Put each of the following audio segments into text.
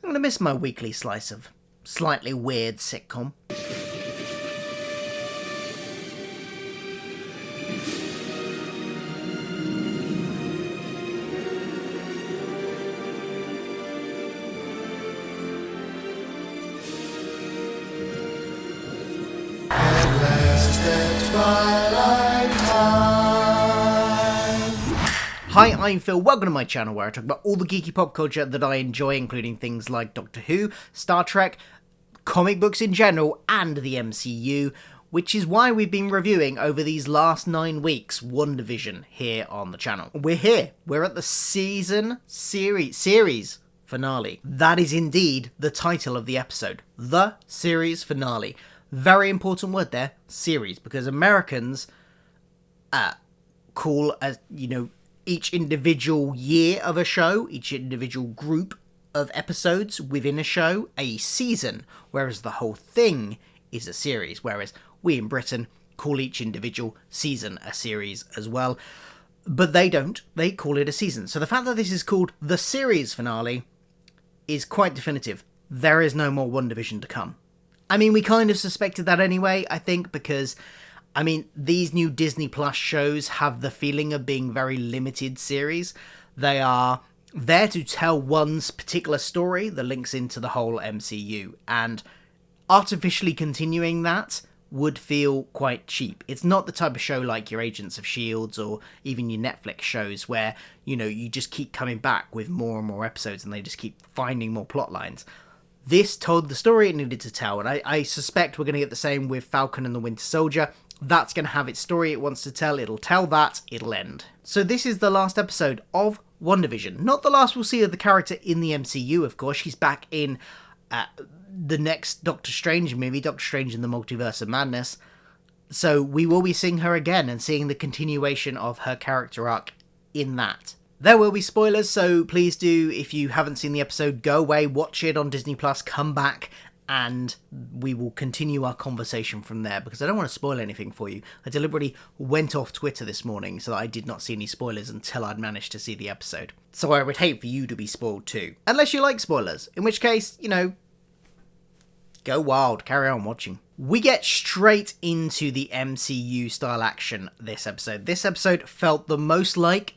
I'm going to miss my weekly slice of slightly weird sitcom. Hi, I'm Phil, welcome to my channel where I talk about all the geeky pop culture that I enjoy, including things like Doctor Who, Star Trek, comic books in general, and the MCU, which is why we've been reviewing over these last 9 weeks WandaVision here on the channel. We're here, we're at the series finale. That is indeed the title of the episode, the series finale. Very important word there, series, because Americans call, each individual year of a show, each individual group of episodes within a show, a season, whereas the whole thing is a series, whereas we in Britain call each individual season a series as well. But they don't, they call it a season. So the fact that this is called the series finale is quite definitive. There is no more WandaVision to come. I mean, we kind of suspected that anyway, I think, because these new Disney Plus shows have the feeling of being very limited series. They are there to tell one particular story that links into the whole MCU, and artificially continuing that would feel quite cheap. It's not the type of show like your Agents of S.H.I.E.L.D. or even your Netflix shows where, you just keep coming back with more and more episodes and they just keep finding more plot lines. This told the story it needed to tell, and I suspect we're going to get the same with Falcon and the Winter Soldier. That's going to have its story it wants to tell, it'll tell that, it'll end. So this is the last episode of WandaVision. Not the last we'll see of the character in the MCU, of course. She's back in the next Doctor Strange movie, Doctor Strange in the Multiverse of Madness. So we will be seeing her again and seeing the continuation of her character arc in that. There will be spoilers, so please do, if you haven't seen the episode, go away, watch it on Disney Plus, come back, and we will continue our conversation from there, because I don't want to spoil anything for you. I deliberately went off Twitter this morning so that I did not see any spoilers until I'd managed to see the episode. So I would hate for you to be spoiled too. Unless you like spoilers, in which case, go wild, carry on watching. We get straight into the MCU Style Action this episode. This episode felt the most like,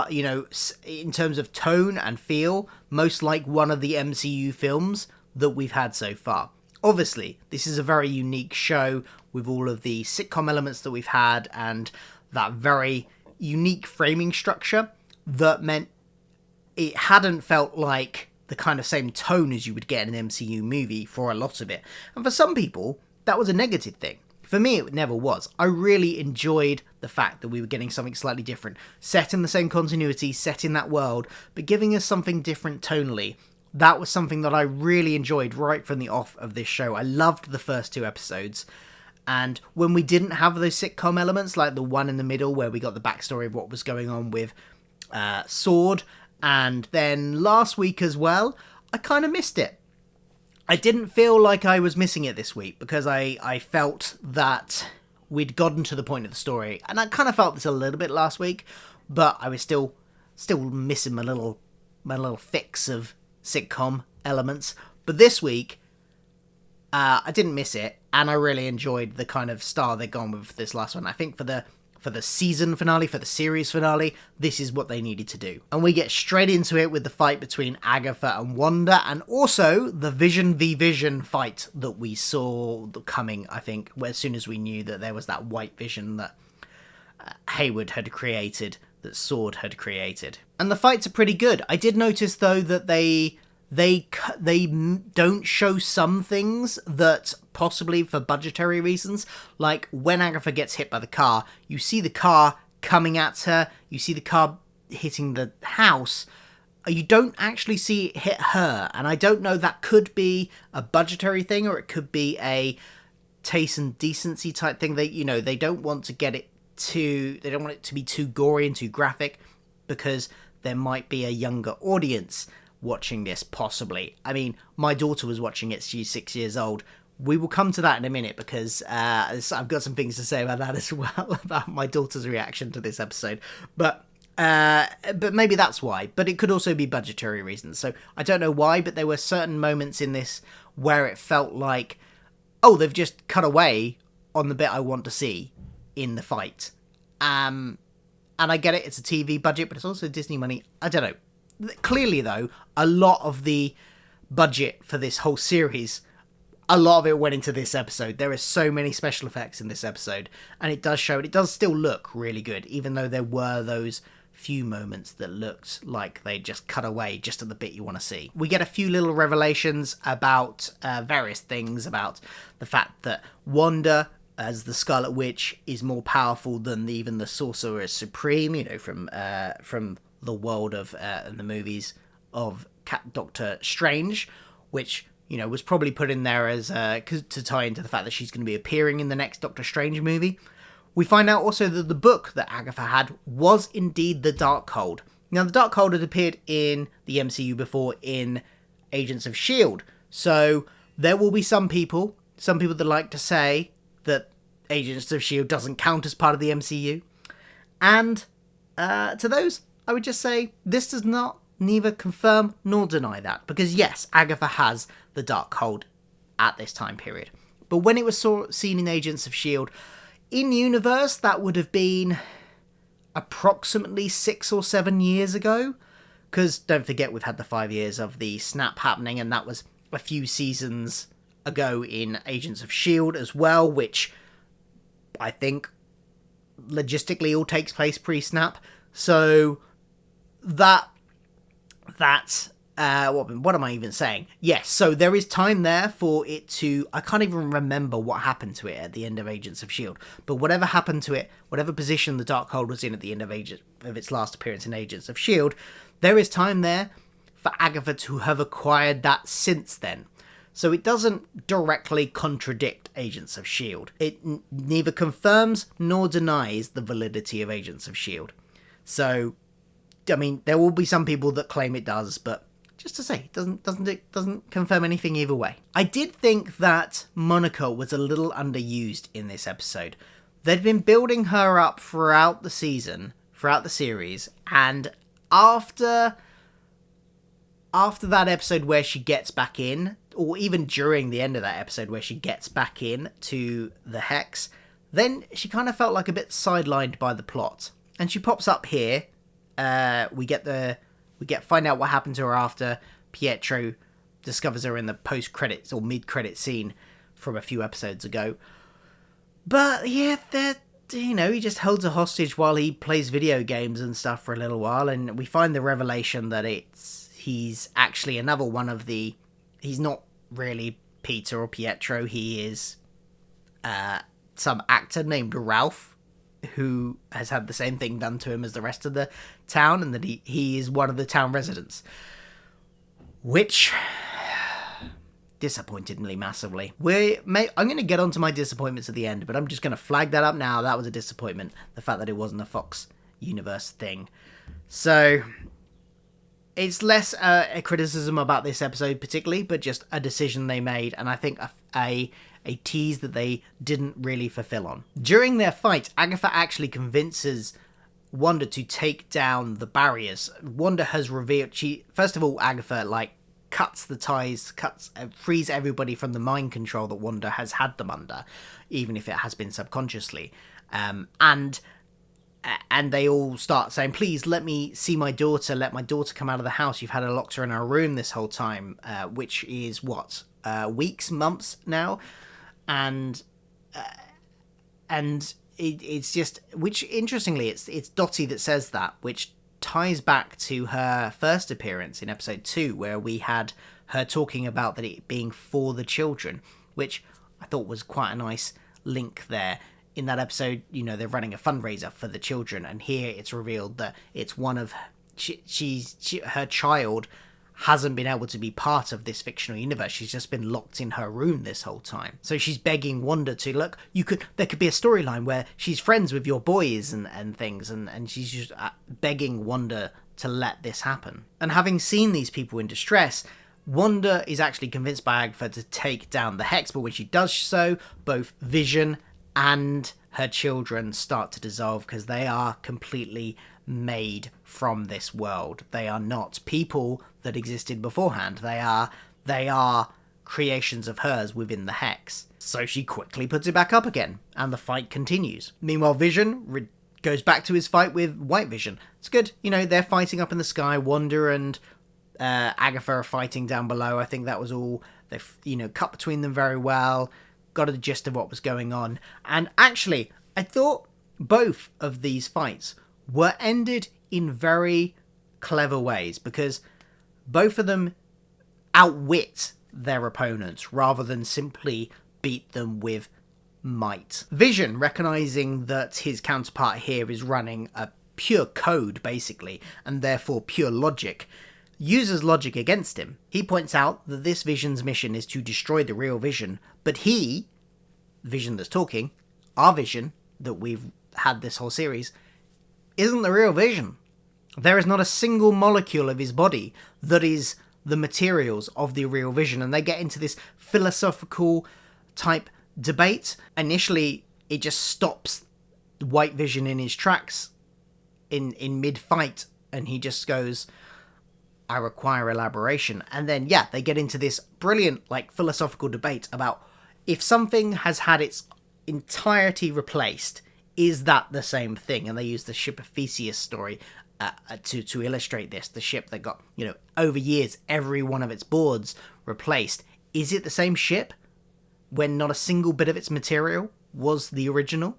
in terms of tone and feel, most like one of the MCU films that we've had so far. Obviously, this is a very unique show with all of the sitcom elements that we've had and that very unique framing structure that meant it hadn't felt like the kind of same tone as you would get in an MCU movie for a lot of it. And for some people, that was a negative thing. For me, it never was. I really enjoyed the fact that we were getting something slightly different, set in the same continuity, set in that world, but giving us something different tonally. That was something that I really enjoyed right from the off of this show. I loved the first 2 episodes. And when we didn't have those sitcom elements, like the one in the middle where we got the backstory of what was going on with Sword, and then last week as well, I kind of missed it. I didn't feel like I was missing it this week because I felt that we'd gotten to the point of the story. And I kind of felt this a little bit last week, but I was still missing my little fix of sitcom elements. But this week, I didn't miss it, and I really enjoyed the kind of style they've gone with this last one. I think for the season finale, for the series finale, this is what they needed to do. And we get straight into it with the fight between Agatha and Wanda, and also the Vision v Vision fight that we saw coming, I think, as soon as we knew that there was that white vision that Hayward had created, that Sword had created. And the fights are pretty good. I did notice, though, that they don't show some things that possibly for budgetary reasons, like when Agatha gets hit by the car, you see the car coming at her, you see the car hitting the house, you don't actually see it hit her, and I don't know, that could be a budgetary thing or it could be a taste and decency type thing. They don't want to get it they don't want it to be too gory and too graphic because there might be a younger audience watching this, possibly. I mean, my daughter was watching it, she's 6 years old. We will come to that in a minute because I've got some things to say about that as well, about my daughter's reaction to this episode. But But maybe that's why. But it could also be budgetary reasons. So I don't know why, but there were certain moments in this where it felt like, oh, they've just cut away on the bit I want to see in the fight. And I get it, it's a TV budget, but it's also Disney money. I don't know. Clearly, though, a lot of the budget for this whole series, a lot of it went into this episode. There are so many special effects in this episode, and it does show it. It does still look really good, even though there were those few moments that looked like they just cut away just at the bit you want to see. We get a few little revelations about various things, about the fact that Wanda, as the Scarlet Witch, is more powerful than even the Sorcerer Supreme, you know, from the world of the movies of Doctor Strange, which, you know, was probably put in there as to tie into the fact that she's going to be appearing in the next Doctor Strange movie. We find out also that the book that Agatha had was indeed the Darkhold. Now, the Darkhold had appeared in the MCU before in Agents of S.H.I.E.L.D., so there will be some people that like to say that Agents of S.H.I.E.L.D. doesn't count as part of the MCU. And to those, I would just say this does not neither confirm nor deny that. Because yes, Agatha has the Darkhold at this time period. But when it was seen in Agents of S.H.I.E.L.D., in-universe, that would have been approximately 6 or 7 years ago. Because don't forget, we've had the 5 years of the snap happening, and that was a few seasons ago in Agents of S.H.I.E.L.D. as well, which I think logistically all takes place pre-snap. So what am I even saying? Yes, so there is time there for it to... I can't even remember what happened to it at the end of Agents of S.H.I.E.L.D., but whatever happened to it, whatever position the Darkhold was in at the end of its last appearance in Agents of S.H.I.E.L.D., there is time there for Agatha to have acquired that since then. So it doesn't directly contradict Agents of S.H.I.E.L.D. It neither confirms nor denies the validity of Agents of S.H.I.E.L.D. So, I mean, there will be some people that claim it does, but just to say, it doesn't confirm anything either way. I did think that Monica was a little underused in this episode. They'd been building her up throughout the series, and after that episode where she gets back in, or even during the end of that episode where she gets back in to the Hex, then she kind of felt like a bit sidelined by the plot. And she pops up here. We find out what happened to her after Pietro discovers her in the post-credits or mid-credit scene from a few episodes ago. But yeah, he just holds a hostage while he plays video games and stuff for a little while, and we find the revelation that he's actually another one of the... He's not really Peter or Pietro, he is some actor named Ralph, who has had the same thing done to him as the rest of the town, and that he is one of the town residents. Which disappointed me massively. I'm going to get onto my disappointments at the end, but I'm just going to flag that up now. That was a disappointment, the fact that it wasn't a Fox universe thing. So it's less a criticism about this episode particularly, but just a decision they made, and I think a tease that they didn't really fulfill on. During their fight, Agatha actually convinces Wanda to take down the barriers. Wanda has revealed... First of all, Agatha, cuts the ties, frees everybody from the mind control that Wanda has had them under, even if it has been subconsciously. And they all start saying, please, let me see my daughter, let my daughter come out of the house. You've had her locked her in her room this whole time, which is, weeks, months now? And it's just, which interestingly, it's Dottie that says that, which ties back to her first appearance in episode 2, where we had her talking about that it being for the children, which I thought was quite a nice link there. In that episode, they're running a fundraiser for the children, and here it's revealed that it's one of her child hasn't been able to be part of this fictional universe. She's just been locked in her room this whole time. So she's begging Wanda to, look, there could be a storyline where she's friends with your boys and things, and she's just begging Wanda to let this happen. And having seen these people in distress, Wanda is actually convinced by Agatha to take down the Hex, but when she does so, both Vision and her children start to dissolve because they are completely made from this world. They are not people that existed beforehand. They are creations of hers within the hex. So she quickly puts it back up again, and the fight continues. Meanwhile, Vision goes back to his fight with White Vision. It's good, they're fighting up in the sky. Wanda and Agatha are fighting down below. I think that was all. They've, cut between them very well, got a gist of what was going on. And actually, I thought both of these fights were ended in very clever ways, because both of them outwit their opponents rather than simply beat them with might. Vision, recognizing that his counterpart here is running a pure code, basically, and therefore pure logic, uses logic against him. He points out that this Vision's mission is to destroy the real Vision, but he, Vision that's talking, our Vision that we've had this whole series, isn't the real Vision. There is not a single molecule of his body that is the materials of the real Vision, and they get into this philosophical type debate. Initially, it just stops White Vision in his tracks in mid-fight, and he just goes, I require elaboration. And then, they get into this brilliant, philosophical debate about if something has had its entirety replaced, is that the same thing? And they use the ship of Theseus story to illustrate this. The ship that got, over years, every one of its boards replaced. Is it the same ship when not a single bit of its material was the original?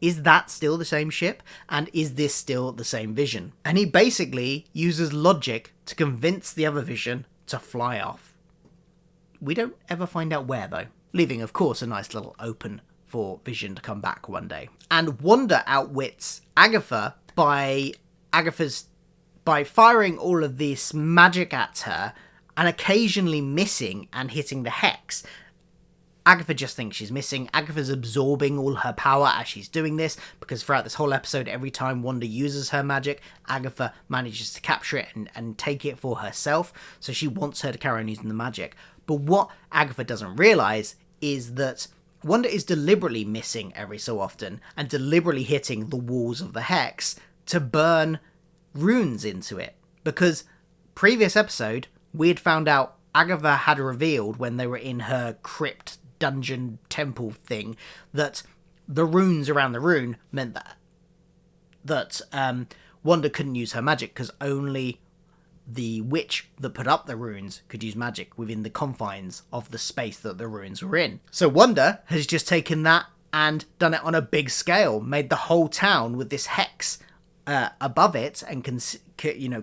Is that still the same ship? And is this still the same Vision? And he basically uses logic to convince the other Vision to fly off. We don't ever find out where, though. Leaving, of course, a nice little open for Vision to come back one day. And Wanda outwits Agatha by firing all of this magic at her and occasionally missing and hitting the hex. Agatha just thinks she's missing. Agatha's absorbing all her power as she's doing this, because throughout this whole episode, every time Wanda uses her magic, Agatha manages to capture it and take it for herself, so she wants her to carry on using the magic. But what Agatha doesn't realise is that Wanda is deliberately missing every so often, and deliberately hitting the walls of the hex to burn runes into it. Because previous episode, we had found out Agatha had revealed when they were in her crypt dungeon temple thing that the runes around the rune meant that Wanda couldn't use her magic, because only the witch that put up the runes could use magic within the confines of the space that the runes were in. So Wanda has just taken that and done it on a big scale, made the whole town with this hex above it and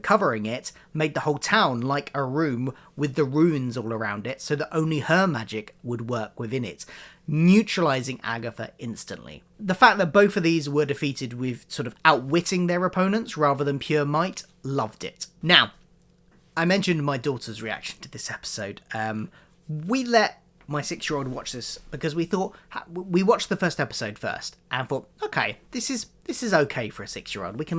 covering it, made the whole town like a room with the runes all around it, so that only her magic would work within it, neutralizing Agatha instantly. The fact that both of these were defeated with sort of outwitting their opponents rather than pure might, loved it. Now, I mentioned my daughter's reaction to this episode. We let my 6-year-old watch this because we thought, we watched the first episode first and thought, okay, this is okay for a 6-year-old. We can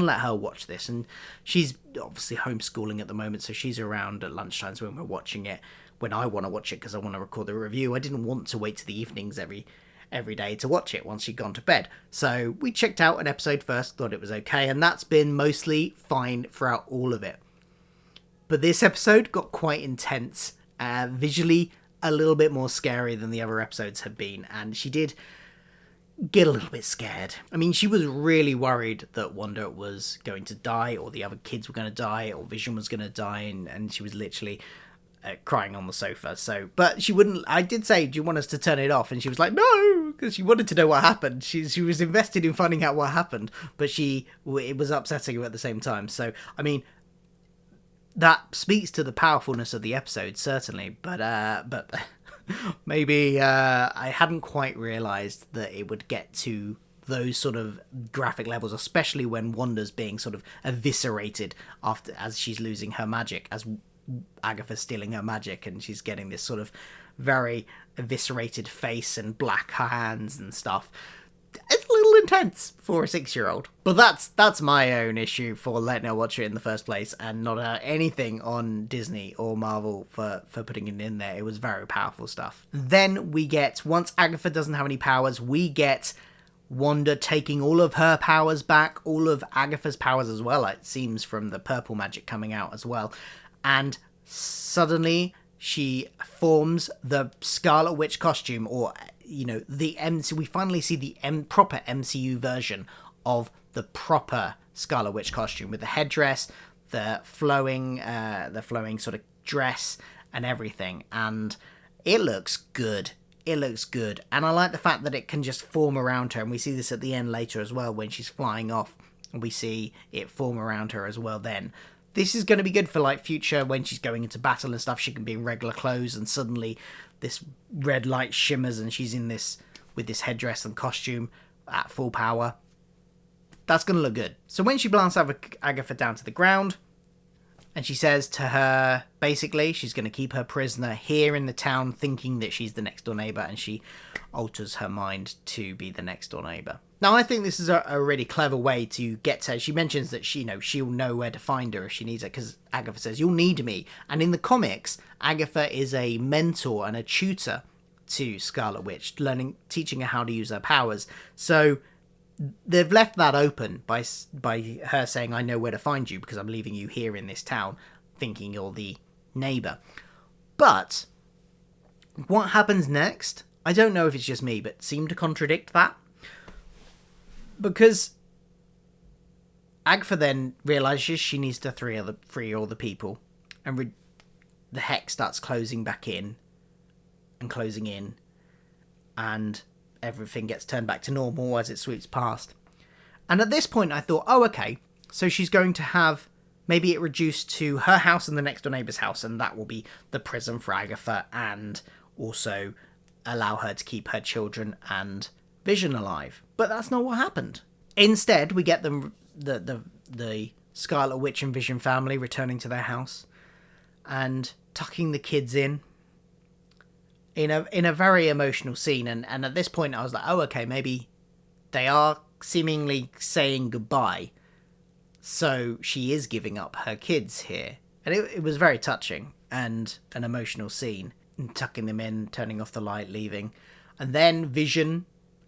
let her watch this, and she's obviously homeschooling at the moment, so she's around at lunchtimes when we're watching it, when I want to watch it because I want to record the review. I didn't want to wait to the evenings every day to watch it once she'd gone to bed. So we checked out an episode first, thought it was okay, and that's been mostly fine throughout all of it. But this episode got quite intense, visually a little bit more scary than the other episodes had been, and she did get a little bit scared. I mean, she was really worried that Wanda was going to die, or the other kids were going to die, or Vision was going to die, and she was literally crying on the sofa. So, but she wouldn't. I did say, do you want us to turn it off? And she was like, no, because she wanted to know what happened. She was invested in finding out what happened, but it was upsetting her at the same time. So, I mean, that speaks to the powerfulness of the episode, certainly, but maybe I hadn't quite realised that it would get to those sort of graphic levels, especially when Wanda's being sort of eviscerated as she's losing her magic, as Agatha's stealing her magic, and she's getting this sort of very eviscerated face and black hands and stuff. It's a little intense for a 6-year-old, but that's my own issue for letting her watch it in the first place, and not anything on Disney or Marvel for putting it in there. It was very powerful stuff. Then we get, once Agatha doesn't have any powers, we get Wanda taking all of her powers back, all of Agatha's powers as well, it seems, from the purple magic coming out as well. And suddenly she forms the Scarlet Witch costume, or, you know, we finally see the proper MCU version of the proper Scarlet Witch costume, with the headdress, the flowing sort of dress and everything. And it looks good. It looks good. And I like the fact that it can just form around her. And we see this at the end later as well, when she's flying off. And we see it form around her as well then. This is going to be good for, like, future, when she's going into battle and stuff. She can be in regular clothes, and suddenly this red light shimmers and she's in this, with this headdress and costume at full power. That's going to look good. So when she blasts Agatha down to the ground, and she says to her, basically, she's going to keep her prisoner here in the town, thinking that she's the next door neighbour, and she alters her mind to be the next door neighbour. Now, I think this is a really clever way to get to her. She mentions that she'll know where to find her if she needs her, because Agatha says, "You'll need me." And in the comics, Agatha is a mentor and a tutor to Scarlet Witch, teaching her how to use her powers. So they've left that open by her saying, "I know where to find you because I'm leaving you here in this town, thinking you're the neighbour." But what happens next, I don't know if it's just me, but seem to contradict that. Because Agatha then realises she needs to free all the people, and the hex starts closing back in and closing in, and everything gets turned back to normal as it sweeps past. And at this point I thought, oh, okay, so she's going to have maybe it reduced to her house and the next door neighbour's house, and that will be the prison for Agatha, and also allow her to keep her children and Vision alive. But that's not what happened. Instead, we get the Scarlet Witch and Vision family returning to their house and tucking the kids in a very emotional scene. And at this point I was like, oh, okay, maybe they are seemingly saying goodbye, so she is giving up her kids here. And it was very touching and an emotional scene, and tucking them in, turning off the light, leaving. And then Vision,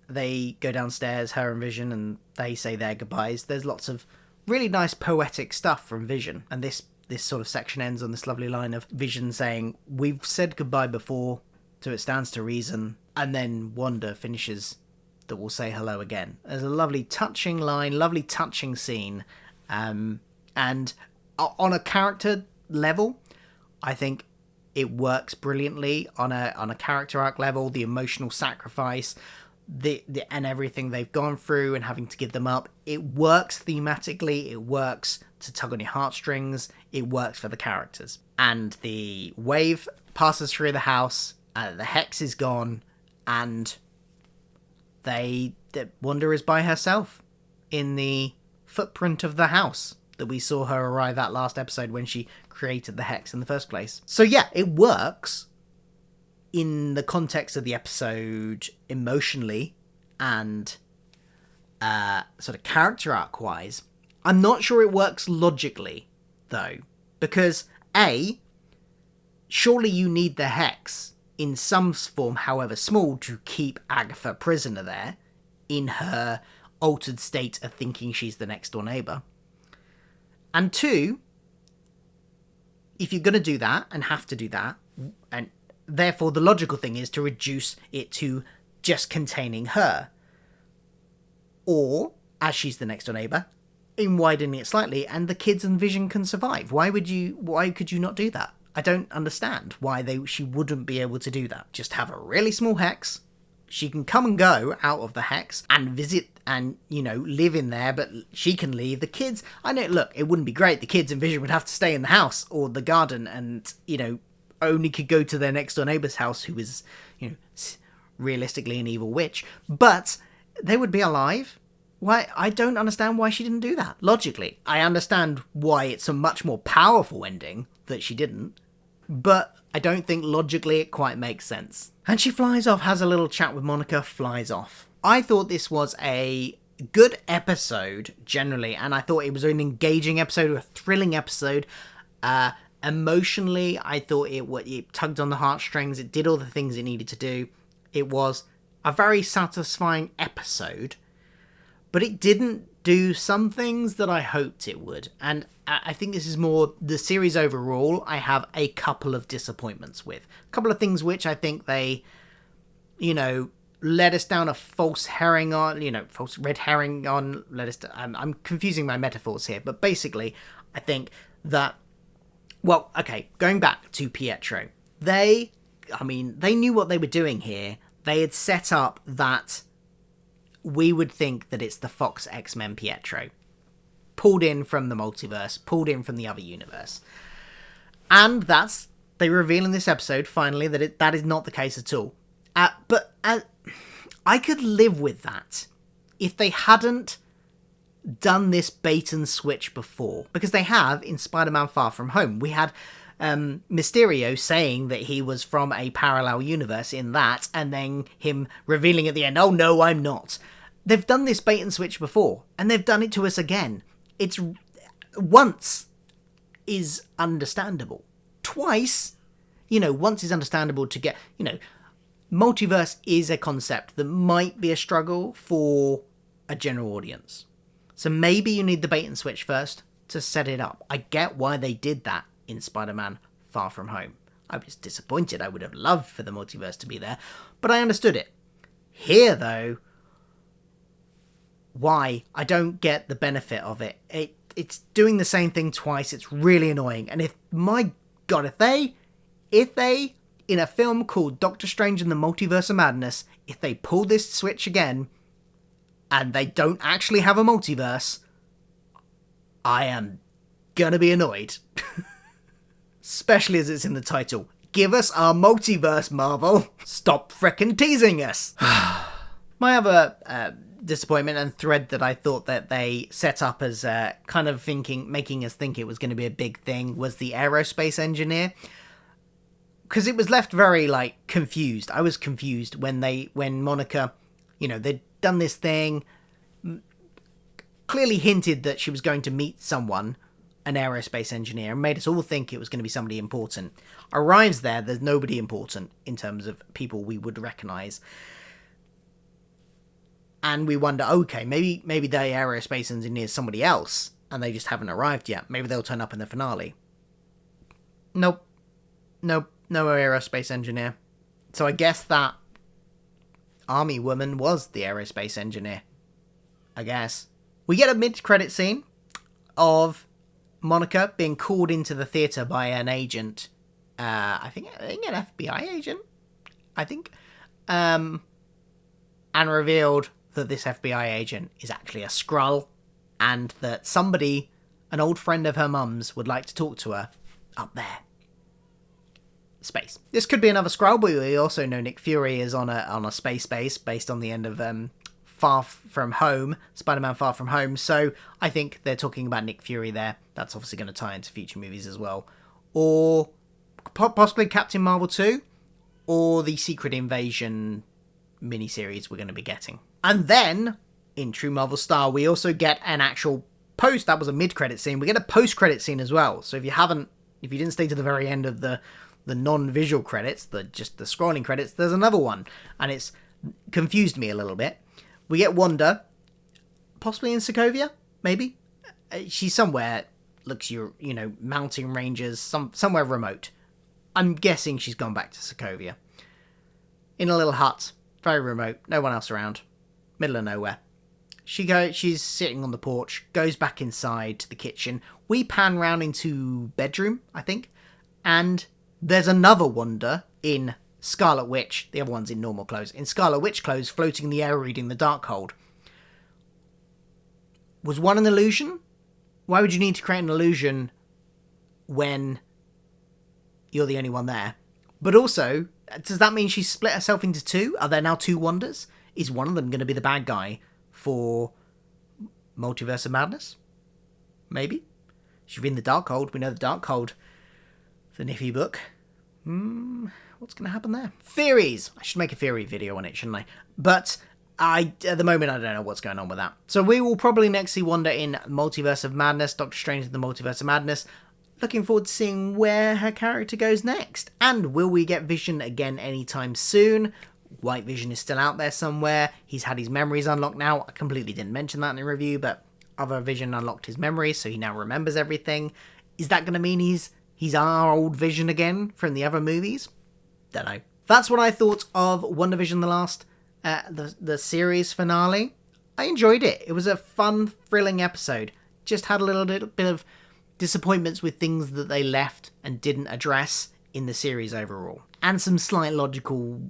they go downstairs, her and Vision, and they say their goodbyes. There's lots of really nice poetic stuff from Vision, and this sort of section ends on this lovely line of Vision saying, "We've said goodbye before, so it stands to reason." And then Wanda finishes that we'll say hello again. There's a lovely touching line, lovely touching scene, and on a character level, I think it works brilliantly. On a character arc level, the emotional sacrifice, and everything they've gone through and having to give them up, it works thematically, it works to tug on your heartstrings, it works for the characters. And the wave passes through the house, the hex is gone, and Wanda is by herself in the footprint of the house that we saw her arrive at last episode when she created the hex in the first place. So yeah, it works in the context of the episode emotionally and sort of character arc wise. I'm not sure it works logically though, because surely you need the hex in some form, however small, to keep Agatha prisoner there in her altered state of thinking she's the next door neighbour. And 2, if you're going to do that and have to do that, and therefore the logical thing is to reduce it to just containing her. Or, as she's the next door neighbour, in widening it slightly, and the kids and Vision can survive. Why could you not do that? I don't understand why she wouldn't be able to do that. Just have a really small hex. She can come and go out of the hex and visit and, live in there, but she can leave. The kids, I know, look, it wouldn't be great. The kids and Vision would have to stay in the house or the garden and, only could go to their next door neighbour's house, who is, realistically an evil witch. But they would be alive. Why? I don't understand why she didn't do that. Logically, I understand why it's a much more powerful ending that she didn't, but I don't think logically it quite makes sense. And she flies off, has a little chat with Monica, flies off. I thought this was a good episode, generally, and I thought it was an engaging episode, a thrilling episode. Emotionally, I thought it tugged on the heartstrings, it did all the things it needed to do. It was a very satisfying episode, but it didn't do some things that I hoped it would. And I think this is more the series overall. I have a couple of disappointments with. A couple of things which I think they, led us down a false herring on, false red herring on, I'm confusing my metaphors here, but basically, I think that, going back to Pietro, they knew what they were doing here. They had set up that we would think that it's the Fox X-Men Pietro. Pulled in from the multiverse, pulled in from the other universe. And they reveal in this episode, finally, that is not the case at all. But I could live with that if they hadn't done this bait and switch before. Because they have in Spider-Man Far From Home. We had Mysterio saying that he was from a parallel universe in that, and then him revealing at the end, oh no, I'm not. They've done this bait and switch before, and they've done it to us again. It's once is understandable. Twice, once is understandable to get, multiverse is a concept that might be a struggle for a general audience. So maybe you need the bait and switch first to set it up. I get why they did that in Spider-Man Far From Home. I was disappointed. I would have loved for the multiverse to be there, but I understood it. Here, though, why? I don't get the benefit of it. It's doing the same thing twice. It's really annoying. And if they, in a film called Doctor Strange in the Multiverse of Madness, if they pull this switch again, and they don't actually have a multiverse, I am gonna be annoyed. Especially as it's in the title. Give us our multiverse, Marvel. Stop frickin' teasing us. My other disappointment and thread that I thought that they set up as kind of making us think it was going to be a big thing was the Aerospace Engineer. Because it was left very, confused. I was confused when Monica, they'd done this thing, clearly hinted that she was going to meet someone, an aerospace engineer, and made us all think it was going to be somebody important. Arrives there's nobody important in terms of people we would recognise. And we wonder, okay, maybe the aerospace engineer is somebody else, and they just haven't arrived yet. Maybe they'll turn up in the finale. Nope. No aerospace engineer. So I guess that army woman was the aerospace engineer. I guess. We get a mid-credit scene of Monica being called into the theatre by an agent. I think an FBI agent. And revealed that this FBI agent is actually a Skrull, and that somebody, an old friend of her mum's, would like to talk to her up there. Space. This could be another Skrull, but we also know Nick Fury is on a space base based on the end of Far From Home, Spider-Man Far From Home, so I think they're talking about Nick Fury there. That's obviously going to tie into future movies as well. Or possibly Captain Marvel 2, or the Secret Invasion miniseries we're going to be getting. And then, in true Marvel style, we also get an actual that was a mid-credit scene, we get a post-credit scene as well. So if you didn't stay to the very end of the non-visual credits, just the scrolling credits, there's another one. And it's confused me a little bit. We get Wanda, possibly in Sokovia, maybe? She's somewhere, mountain ranges, somewhere remote. I'm guessing she's gone back to Sokovia. In a little hut, very remote, no one else around, middle of nowhere. She's sitting on the porch, goes back inside to the kitchen. We pan round into bedroom, I think, and there's another Wanda in Scarlet Witch. The other one's in normal clothes. In Scarlet Witch clothes, floating in the air, reading the Darkhold. Was one an illusion? Why would you need to create an illusion when you're the only one there? But also, does that mean she's split herself into two? Are there now two Wandas? Is one of them going to be the bad guy for Multiverse of Madness? Maybe. She's in the Darkhold. We know the Darkhold. The Niffy book. What's going to happen there? Theories. I should make a theory video on it, shouldn't I? But at the moment, I don't know what's going on with that. So we will probably next see Wanda in Multiverse of Madness, Doctor Strange in the Multiverse of Madness. Looking forward to seeing where her character goes next. And will we get Vision again anytime soon? White Vision is still out there somewhere. He's had his memories unlocked now. I completely didn't mention that in the review, but other Vision unlocked his memories, so he now remembers everything. Is that going to mean he's our old Vision again from the other movies? Don't know. That's what I thought of WandaVision the series finale. I enjoyed it. It was a fun, thrilling episode. Just had a little bit of disappointments with things that they left and didn't address in the series overall. And some slight logical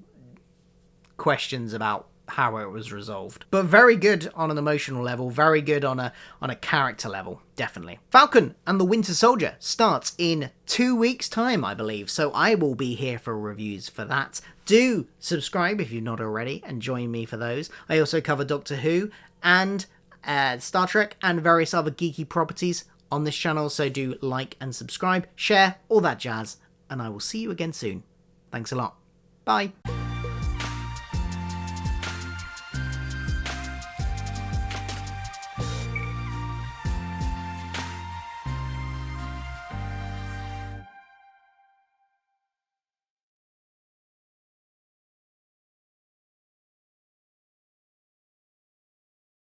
questions about how it was resolved. But very good on an emotional level, very good on a character level, definitely. Falcon and the Winter Soldier starts in 2 weeks' time, I believe, so I will be here for reviews for that. Do subscribe if you've not already, and join me for those. I also cover Doctor Who and Star Trek and various other geeky properties on this channel, so do like and subscribe, share, all that jazz, and I will see you again soon. Thanks a lot. Bye.